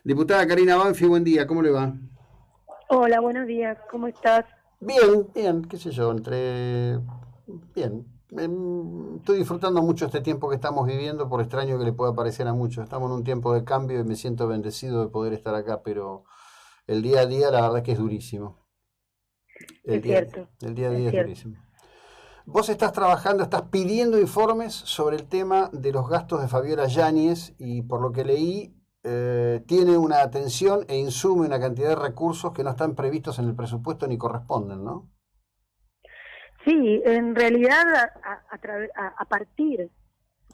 Diputada Karina Banfi, buen día, ¿cómo le va? Hola, buenos días, ¿cómo estás? Bien, bien, qué sé yo, Bien. Estoy disfrutando mucho este tiempo que estamos viviendo, por extraño que le pueda parecer a muchos. Estamos en un tiempo de cambio y me siento bendecido de poder estar acá, pero el día a día la verdad es que es durísimo. El Es día, cierto, el día a es día es cierto. durísimo. Vos estás trabajando, estás pidiendo informes sobre el tema de los gastos de Fabiola Yáñez y por lo que leí, tiene una atención e insume una cantidad de recursos que no están previstos en el presupuesto ni corresponden, ¿no? Sí, en realidad a partir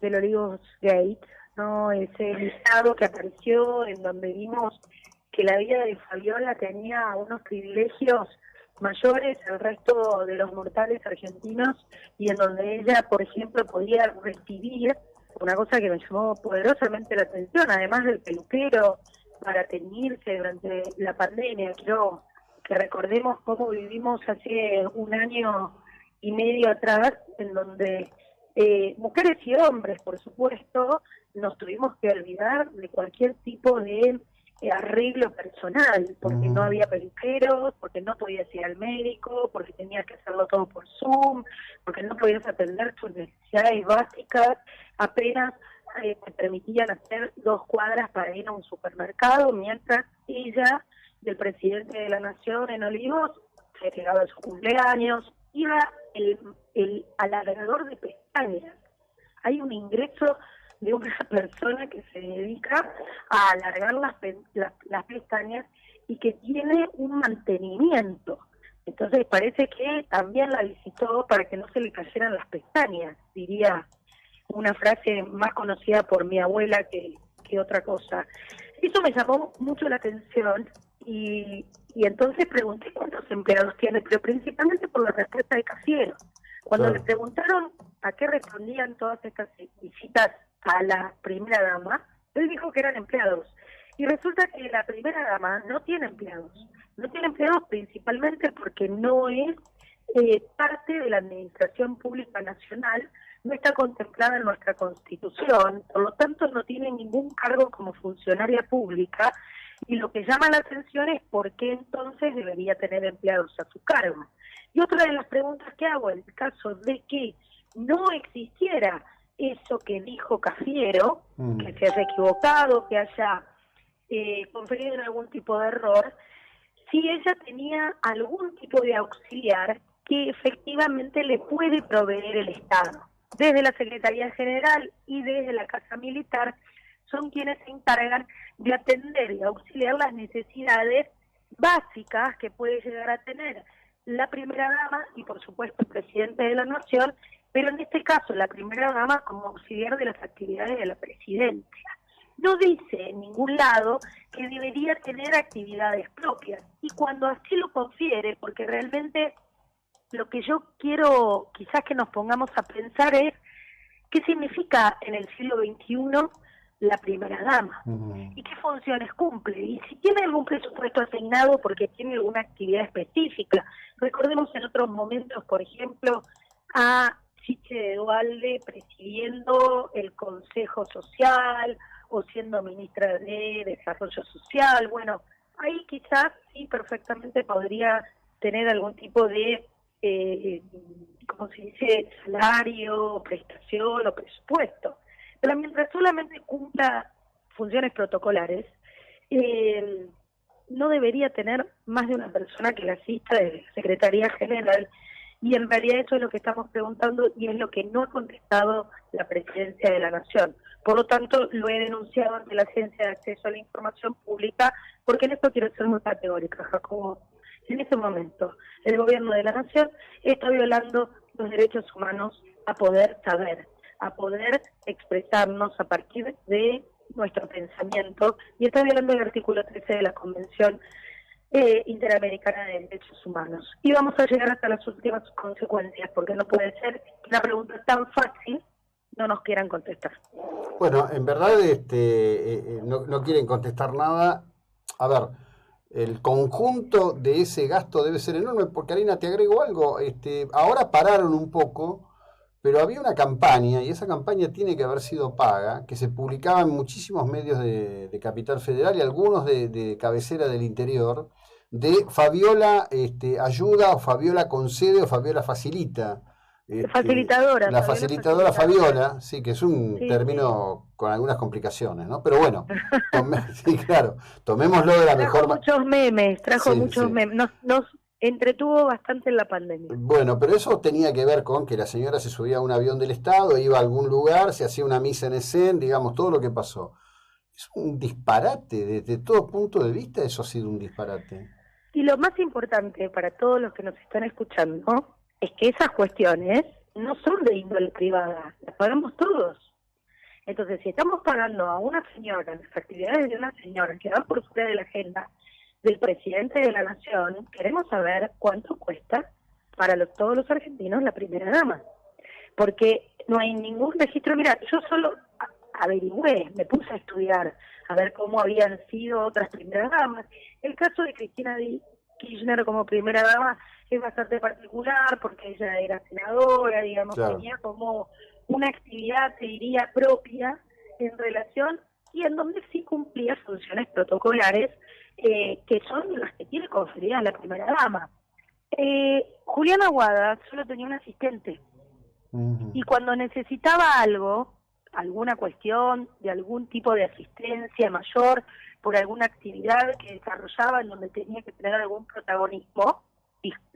del Olivos Gate, ¿no? Ese listado que apareció en donde vimos que la vida de Fabiola tenía unos privilegios mayores al resto de los mortales argentinos y en donde ella, por ejemplo, podía recibir una cosa que me llamó poderosamente la atención, además del peluquero para teñirse durante la pandemia. Quiero que recordemos cómo vivimos hace un año y medio atrás, en donde mujeres y hombres, por supuesto, nos tuvimos que olvidar de cualquier tipo de arreglo personal, porque no Ujú. había peluqueros, porque no podías ir al médico, porque tenías que hacerlo todo por Zoom, porque no podías atender tus necesidades básicas, apenas te permitían hacer 2 cuadras para ir a un supermercado, mientras ella, del presidente de la Nación en Olivos, se llegaba a su cumpleaños, iba el alargador de pestañas. Hay un ingreso de una persona que se dedica a alargar las pestañas y que tiene un mantenimiento. Entonces parece que también la visitó para que no se le cayeran las pestañas, diría una frase más conocida por mi abuela que otra cosa. Eso me llamó mucho la atención y entonces pregunté cuántos empleados tiene, pero principalmente por la respuesta de Cafiero. Cuando le Claro. preguntaron a qué respondían todas estas visitas a la primera dama, él dijo que eran empleados. Y resulta que la primera dama no tiene empleados. No tiene empleados principalmente porque no es parte de la Administración Pública Nacional, no está contemplada en nuestra Constitución, por lo tanto no tiene ningún cargo como funcionaria pública, y lo que llama la atención es por qué entonces debería tener empleados a su cargo. Y otra de las preguntas que hago en el caso de que no existiera eso que dijo Cafiero, que Mm. se haya equivocado, que haya conferido en algún tipo de error, si ella tenía algún tipo de auxiliar que efectivamente le puede proveer el Estado. Desde la Secretaría General y desde la Casa Militar son quienes se encargan de atender y auxiliar las necesidades básicas que puede llegar a tener la primera dama y por supuesto el presidente de la nación, pero en este caso la primera dama como auxiliar de las actividades de la presidencia. No dice en ningún lado que debería tener actividades propias. Y cuando así lo confiere, porque realmente lo que yo quiero quizás que nos pongamos a pensar es qué significa en el siglo XXI la primera dama Mm. y qué funciones cumple y si tiene algún presupuesto asignado porque tiene alguna actividad específica. Recordemos en otros momentos, por ejemplo, a Chiche de Dualde presidiendo el Consejo Social o siendo ministra de Desarrollo Social. Bueno, ahí quizás sí perfectamente podría tener algún tipo de como se dice, salario, prestación o presupuesto. Pero mientras solamente cumpla funciones protocolares, eh, no debería tener más de una persona que la asista de la Secretaría General, y en realidad eso es lo que estamos preguntando y es lo que no ha contestado la Presidencia de la Nación. Por lo tanto, lo he denunciado ante la Agencia de Acceso a la Información Pública, porque en esto quiero ser muy categórica, Jacobo. En este momento, el gobierno de la Nación está violando los derechos humanos a poder saber, a poder expresarnos a partir de nuestro pensamiento, y está violando el artículo 13 de la Convención Interamericana de Derechos Humanos. Y vamos a llegar hasta las últimas consecuencias, porque no puede ser que una pregunta tan fácil no nos quieran contestar. Bueno, en verdad no quieren contestar nada. A ver, el conjunto de ese gasto debe ser enorme, porque Karina, te agrego algo. Ahora pararon un poco, pero había una campaña, y esa campaña tiene que haber sido paga, que se publicaba en muchísimos medios de Capital Federal y algunos de cabecera del interior, de Fabiola ayuda, o Fabiola concede, o Fabiola facilita. Facilitadora, La Fabiola facilitadora Fabiola, sí, que es un Sí, sí. término con algunas complicaciones, ¿no? Pero bueno, sí, claro, tomémoslo de la Trajo mejor muchos memes, trajo Sí, muchos sí. memes. Nos entretuvo bastante en la pandemia. Bueno, pero eso tenía que ver con que la señora se subía a un avión del Estado, iba a algún lugar, se hacía una misa en escena, digamos, todo lo que pasó. Es un disparate, desde todo punto de vista eso ha sido un disparate. Y lo más importante para todos los que nos están escuchando es que esas cuestiones no son de índole privada, las pagamos todos. Entonces, si estamos pagando a una señora, las actividades de una señora que van por fuera de la agenda del presidente de la nación, queremos saber cuánto cuesta para todos los argentinos la primera dama. Porque no hay ningún registro. Mira, yo solo averigüé, me puse a estudiar, a ver cómo habían sido otras primeras damas. El caso de Cristina Kirchner como primera dama es bastante particular porque ella era senadora, digamos, Claro. tenía como una actividad, te diría, propia en relación y en donde sí cumplía funciones protocolares que son las que tiene conferida la primera dama. Juliana Aguada solo tenía un asistente y cuando necesitaba algo, alguna cuestión de algún tipo de asistencia mayor por alguna actividad que desarrollaba en donde tenía que tener algún protagonismo,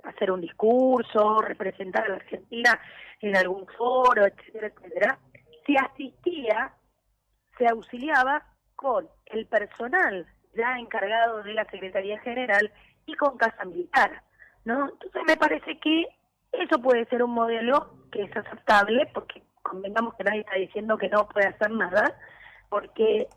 hacer un discurso, representar a la Argentina en algún foro, etcétera, etcétera, se asistía, se auxiliaba con el personal ya encargado de la Secretaría General y con Casa Militar, ¿no? Entonces me parece que eso puede ser un modelo que es aceptable, porque convengamos que nadie está diciendo que no puede hacer nada, porque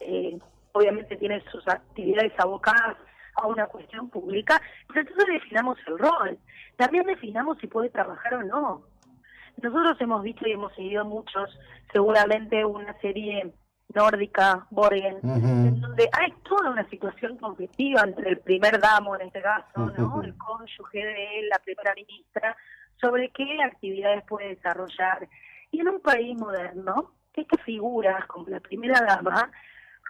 obviamente tiene sus actividades abocadas a una cuestión pública, pero entonces definamos el rol, también definamos si puede trabajar o no. Nosotros hemos visto y hemos seguido muchos, seguramente una serie nórdica, Borgen, en donde hay toda una situación conflictiva entre el primer damo, en este caso, ¿no? El cónyuge de él, la primera ministra, sobre qué actividades puede desarrollar. Y en un país moderno, estas figuras como la primera dama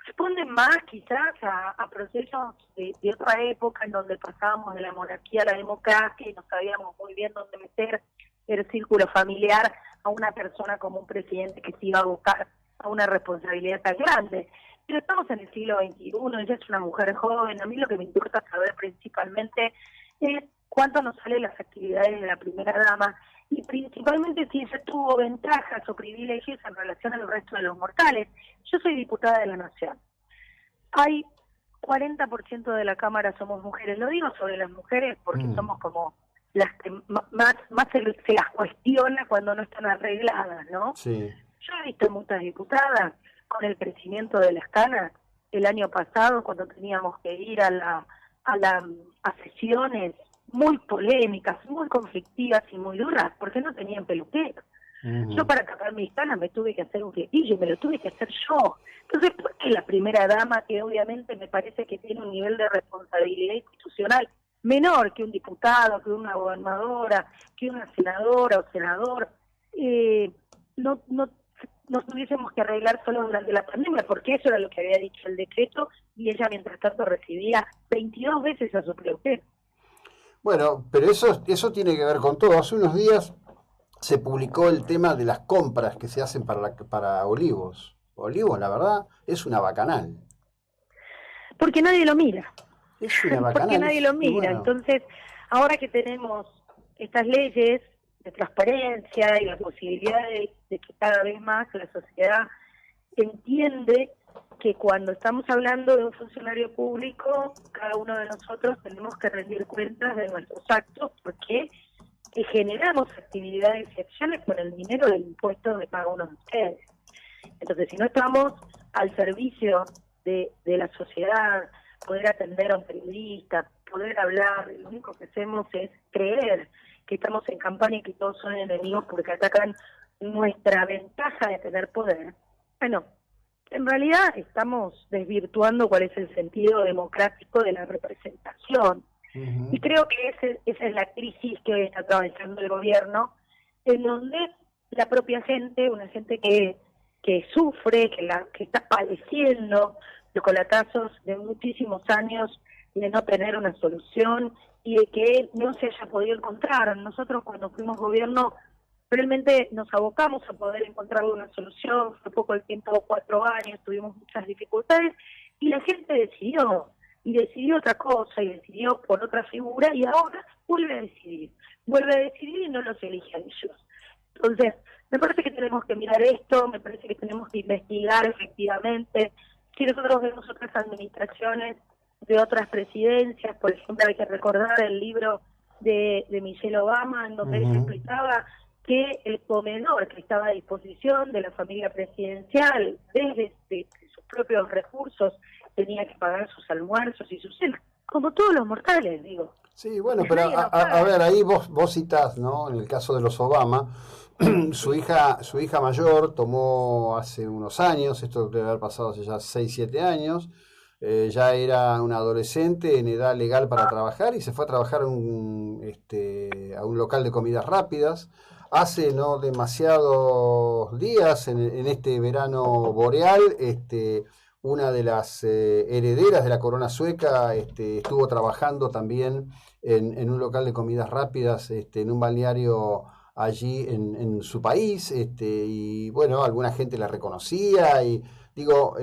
responden más quizás a procesos de otra época en donde pasábamos de la monarquía a la democracia y no sabíamos muy bien dónde meter el círculo familiar a una persona como un presidente que se iba a abocar a una responsabilidad tan grande. Pero estamos en el siglo XXI, ella es una mujer joven, a mí lo que me importa saber principalmente es cuánto nos salen las actividades de la primera dama y principalmente si ella tuvo ventajas o privilegios en relación al resto de los mortales. Yo soy diputada de la Nación. Hay 40% de la Cámara somos mujeres. Lo digo sobre las mujeres porque somos como las que más se las cuestiona cuando no están arregladas, ¿no? Sí. Yo he visto muchas diputadas con el crecimiento de las canas el año pasado cuando teníamos que ir a sesiones muy polémicas, muy conflictivas y muy duras, porque no tenían peluquero. Yo para tapar mis canas me tuve que hacer un flequillo y me lo tuve que hacer yo. Entonces, ¿por qué la primera dama, que obviamente me parece que tiene un nivel de responsabilidad institucional menor que un diputado, que una gobernadora, que una senadora o senador, no tuviésemos que arreglar solo durante la pandemia, porque eso era lo que había dicho el decreto y ella mientras tanto recibía 22 veces a su peluquero? Bueno, pero eso tiene que ver con todo. Hace unos días se publicó el tema de las compras que se hacen para Olivos. Olivos, la verdad, es una bacanal. Porque nadie lo mira. Es una bacanal. Porque nadie lo y mira. bueno, Entonces, ahora que tenemos estas leyes de transparencia y la posibilidad de que cada vez más la sociedad entiende que cuando estamos hablando de un funcionario público, cada uno de nosotros tenemos que rendir cuentas de nuestros actos porque generamos actividades y acciones con el dinero del impuesto de cada uno de ustedes. Entonces, si no estamos al servicio de la sociedad, poder atender a un periodista, poder hablar, lo único que hacemos es creer que estamos en campaña y que todos son enemigos porque atacan nuestra ventaja de tener poder. Bueno, en realidad estamos desvirtuando cuál es el sentido democrático de la representación. Y creo que esa es la crisis que hoy está atravesando el gobierno, en donde la propia gente, una gente que sufre, que está padeciendo los coletazos de muchísimos años de no tener una solución y de que no se haya podido encontrar. Nosotros cuando fuimos gobierno realmente nos abocamos a poder encontrar una solución, fue poco el tiempo, 4 años, tuvimos muchas dificultades y la gente decidió, y decidió otra cosa, y decidió por otra figura, y ahora vuelve a decidir y no los elige a ellos. Entonces, me parece que tenemos que mirar esto, me parece que tenemos que investigar efectivamente. Si nosotros vemos otras administraciones de otras presidencias, por ejemplo, hay que recordar el libro de Michelle Obama, en donde ella explicaba que el comedor que estaba a disposición de la familia presidencial, desde sus propios recursos, tenía que pagar sus almuerzos y sus cenas, como todos los mortales, digo. Sí, bueno, pero a ver, ahí vos citás, ¿no? En el caso de los Obama, su hija mayor tomó hace unos años, esto debe haber pasado hace ya 6 7 años, ya era una adolescente en edad legal para trabajar y se fue a trabajar a a un local de comidas rápidas. Hace no demasiados días, en este verano boreal, una de las herederas de la corona sueca estuvo trabajando también en un local de comidas rápidas, en un balneario allí en su país, y bueno, alguna gente la reconocía y digo,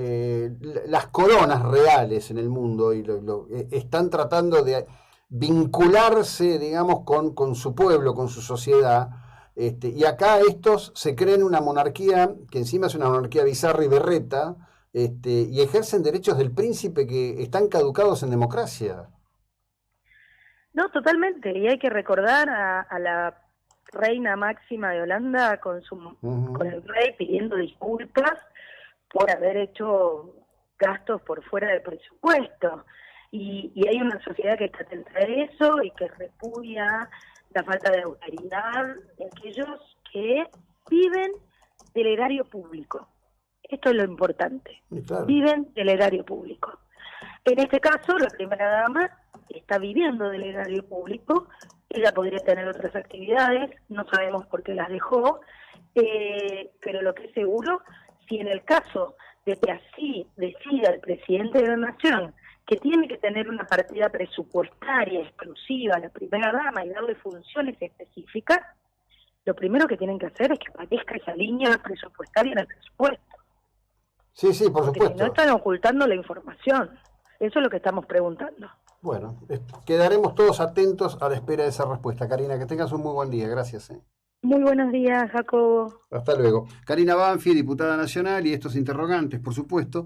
las coronas reales en el mundo están tratando de vincularse, digamos, con su pueblo, con su sociedad. Y acá estos se creen una monarquía, que encima es una monarquía bizarra y berreta, y ejercen derechos del príncipe que están caducados en democracia. No, totalmente, y hay que recordar a la reina máxima de Holanda con el rey pidiendo disculpas por haber hecho gastos por fuera del presupuesto. Y hay una sociedad que está atenta a eso y que repudia la falta de austeridad de aquellos que viven del erario público. Esto es lo importante. Claro. Viven del erario público. En este caso, la primera dama está viviendo del erario público. Ella podría tener otras actividades, no sabemos por qué las dejó, pero lo que es seguro, si en el caso de que así decida el presidente de la Nación que tiene que tener una partida presupuestaria exclusiva a la primera dama y darle funciones específicas, lo primero que tienen que hacer es que aparezca esa línea presupuestaria en el presupuesto. Sí, sí, por Porque supuesto. si no están ocultando la información. Eso es lo que estamos preguntando. Bueno, quedaremos todos atentos a la espera de esa respuesta. Karina, que tengas un muy buen día. Gracias. Muy buenos días, Jacobo. Hasta luego. Karina Banfi, diputada nacional, y estos interrogantes, por supuesto.